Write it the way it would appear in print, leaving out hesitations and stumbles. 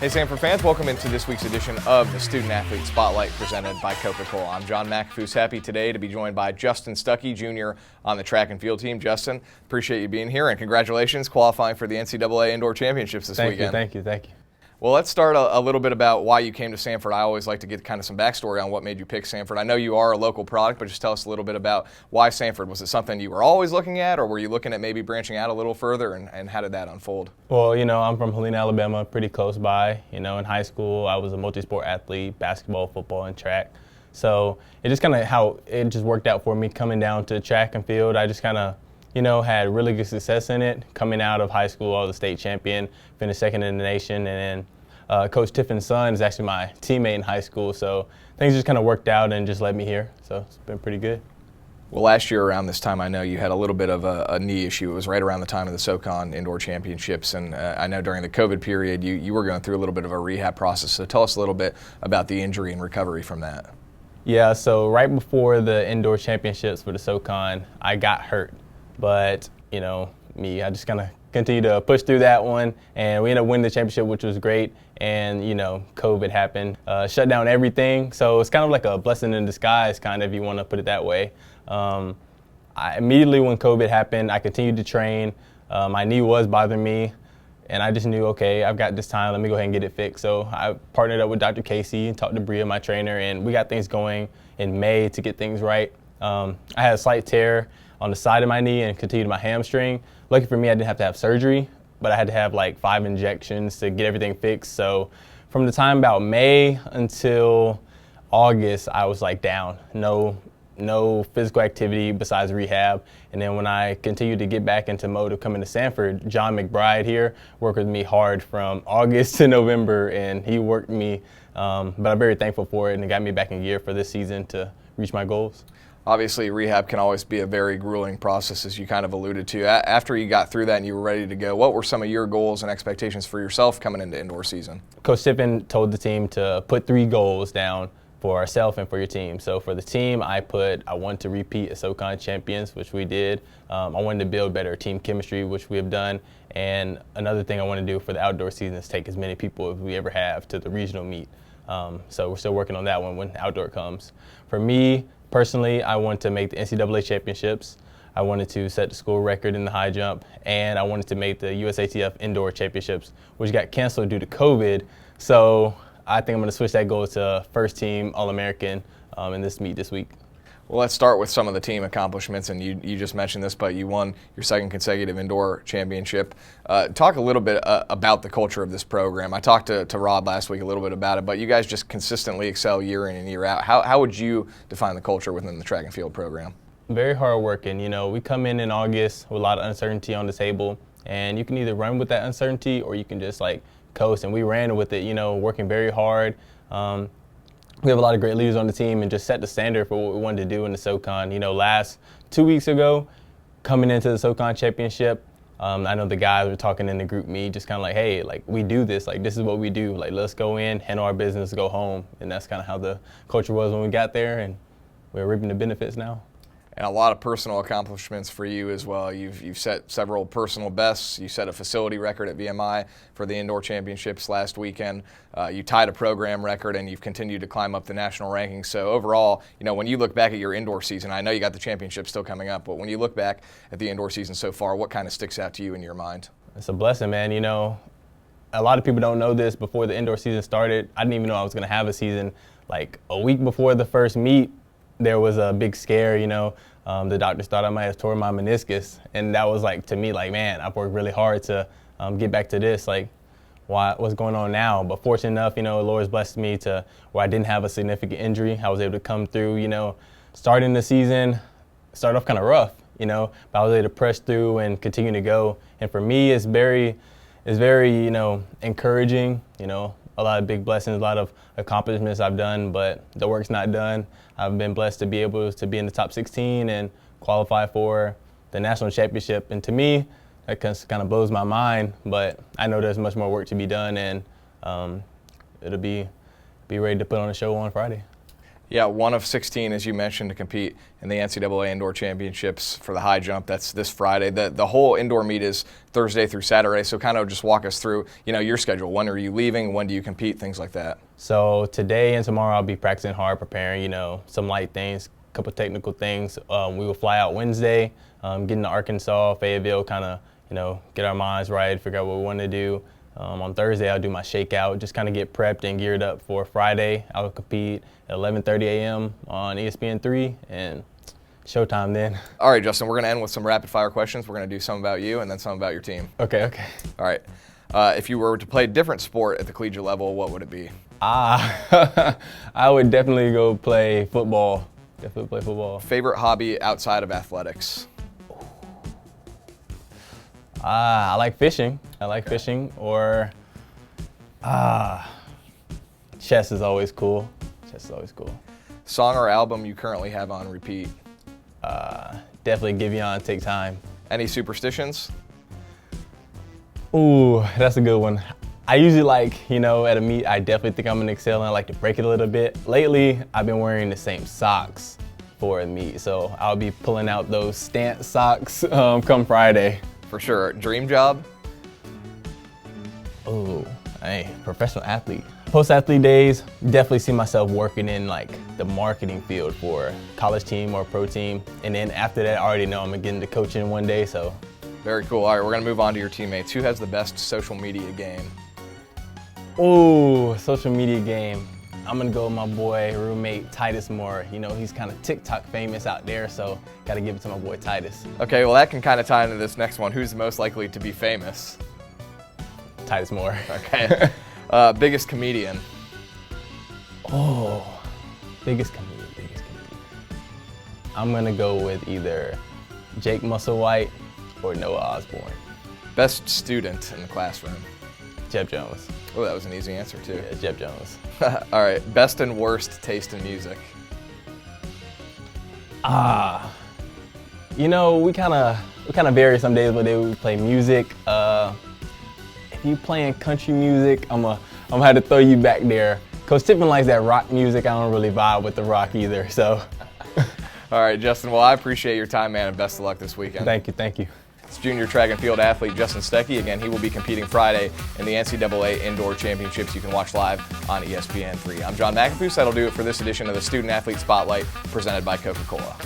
Hey Samford fans, welcome into this week's edition of the Student Athlete Spotlight presented by Coca-Cola. I'm John McAfoo's happy today to be joined by Justin Stuckey, Jr. on the track and field team. Justin, appreciate you being here and congratulations qualifying for the NCAA Indoor Championships this weekend. Thank you. Well, let's start a little bit about why you came to Samford. I always like to get kind of some backstory on what made you pick Samford. I know you are a local product, but just tell us a little bit about why Samford. Was it something you were always looking at, or were you looking at maybe branching out a little further, and how did that unfold? Well, I'm from Helena, Alabama, pretty close by. In high school, I was a multi-sport athlete, basketball, football, and track. So it just kind of how it just worked out for me coming down to track and field. I just kind of had really good success in it. Coming out of high school, I was a state champion, finished second in the nation, and then Coach Tiffin's son is actually my teammate in high school, so things just kind of worked out and just led me here, so it's been pretty good. Well, last year around this time, I know you had a little bit of a knee issue. It was right around the time of the SoCon Indoor Championships, and I know during the COVID period, you were going through a little bit of a rehab process, so tell us a little bit about the injury and recovery from that. Yeah, so right before the Indoor Championships for the SoCon, I got hurt, but, I just kind of continued to push through that one, and we ended up winning the championship, which was great. And COVID happened, shut down everything. So it's kind of like a blessing in disguise, kind of, if you want to put it that way. Immediately when COVID happened, I continued to train. My knee was bothering me, and I just knew, okay, I've got this time. Let me go ahead and get it fixed. So I partnered up with Dr. Casey and talked to Bria, my trainer, and we got things going in May to get things right. I had a slight tear on the side of my knee and continued my hamstring. Lucky for me, I didn't have to have surgery, but I had to have like 5 injections to get everything fixed. So from the time about May until August, I was like down, no physical activity besides rehab. And then when I continued to get back into mode of coming to Samford, John McBride here worked with me hard from August to November, and he worked me, but I'm very thankful for it, and it got me back in gear for this season to reach my goals. Obviously, rehab can always be a very grueling process, as you kind of alluded to. After you got through that and you were ready to go, what were some of your goals and expectations for yourself coming into indoor season? Coach Tiffin told the team to put 3 goals down for ourselves and for your team. So for the team, I wanted to repeat as SoCon champions, which we did. I wanted to build better team chemistry, which we have done. And another thing I want to do for the outdoor season is take as many people as we ever have to the regional meet. So we're still working on that one when outdoor comes. For me, personally, I wanted to make the NCAA Championships. I wanted to set the school record in the high jump, and I wanted to make the USATF Indoor Championships, which got canceled due to COVID. So I think I'm going to switch that goal to first team All-American in this meet this week. Well, let's start with some of the team accomplishments, and you just mentioned this, but you won your 2nd consecutive indoor championship. Talk a little bit about the culture of this program. I talked to Rod last week a little bit about it, but you guys just consistently excel year in and year out. How would you define the culture within the track and field program? Very hard working. We come in August with a lot of uncertainty on the table, and you can either run with that uncertainty or you can just like coast, and we ran with it, working very hard. We have a lot of great leaders on the team and just set the standard for what we wanted to do in the SoCon. Last 2 weeks ago, coming into the SoCon championship, I know the guys were talking in the group meet, just kind of like, hey, like we do this, like this is what we do. Like let's go in, handle our business, go home. And that's kind of how the culture was when we got there, and we're reaping the benefits now. And a lot of personal accomplishments for you as well. You've set several personal bests. You set a facility record at VMI for the Indoor Championships last weekend. You tied a program record, and you've continued to climb up the national rankings. So overall, when you look back at your indoor season, I know you got the championship still coming up, but when you look back at the indoor season so far, what kind of sticks out to you in your mind? It's a blessing, man. A lot of people don't know this. Before the indoor season started, I didn't even know I was going to have a season. Like a week before the first meet, there was a big scare, the doctors thought I might have torn my meniscus. And that was like, to me, like, man, I've worked really hard to get back to this. Like, what's going on now? But fortunate enough, the Lord's blessed me to where I didn't have a significant injury. I was able to come through, starting the season, started off kind of rough, but I was able to press through and continue to go. And for me, it's very, encouraging, a lot of big blessings, a lot of accomplishments I've done, but the work's not done. I've been blessed to be able to be in the top 16 and qualify for the national championship. And to me, that kind of blows my mind, but I know there's much more work to be done, and it'll be ready to put on a show on Friday. Yeah, one of 16, as you mentioned, to compete in the NCAA Indoor Championships for the high jump. That's this Friday. The whole indoor meet is Thursday through Saturday, so kind of just walk us through, your schedule. When are you leaving? When do you compete? Things like that. So today and tomorrow I'll be practicing hard, preparing, some light things, a couple technical things. We will fly out Wednesday, get into Arkansas, Fayetteville, kind of, get our minds right, figure out what we want to do. On Thursday, I'll do my shakeout, just kind of get prepped and geared up for Friday. I will compete at 11:30 a.m. on ESPN3, and showtime then. All right, Justin, we're going to end with some rapid-fire questions. We're going to do some about you and then some about your team. Okay. All right. If you were to play a different sport at the collegiate level, what would it be? I would definitely go play football. Definitely play football. Favorite hobby outside of athletics? I like fishing. Or chess is always cool. Song or album you currently have on repeat? Definitely Give You Take Time. Any superstitions? Ooh, that's a good one. I usually at a meet, I definitely think I'm gonna excel and I like to break it a little bit. Lately, I've been wearing the same socks for a meet, so I'll be pulling out those stance socks come Friday. For sure. Dream job? Oh, hey, professional athlete. Post-athlete days, definitely see myself working in the marketing field for a college team or a pro team. And then after that, I already know I'm gonna get into coaching one day, so. Very cool. All right, we're gonna move on to your teammates. Who has the best social media game? Oh, social media game. I'm gonna go with my boy, roommate, Titus Moore. He's kind of TikTok famous out there, so gotta give it to my boy, Titus. Okay, well that can kind of tie into this next one. Who's most likely to be famous? Titus Moore. Okay. Biggest comedian? Oh, biggest comedian. I'm gonna go with either Jake Musselwhite or Noah Osborne. Best student in the classroom? Jeb Jones. Oh, that was an easy answer too. Yeah, Jeb Jones. All right, best and worst taste in music? We kind of vary. Some days we play music. If you playing country music, I'm gonna have to throw you back there. Coach Tippin likes that rock music. I don't really vibe with the rock either, so. All right, Justin, well, I appreciate your time, man, and best of luck this weekend. Thank you. It's junior track and field athlete Justin Stuckey. Again, he will be competing Friday in the NCAA Indoor Championships. You can watch live on ESPN3. I'm John McApoose. That'll do it for this edition of the Student Athlete Spotlight presented by Coca-Cola.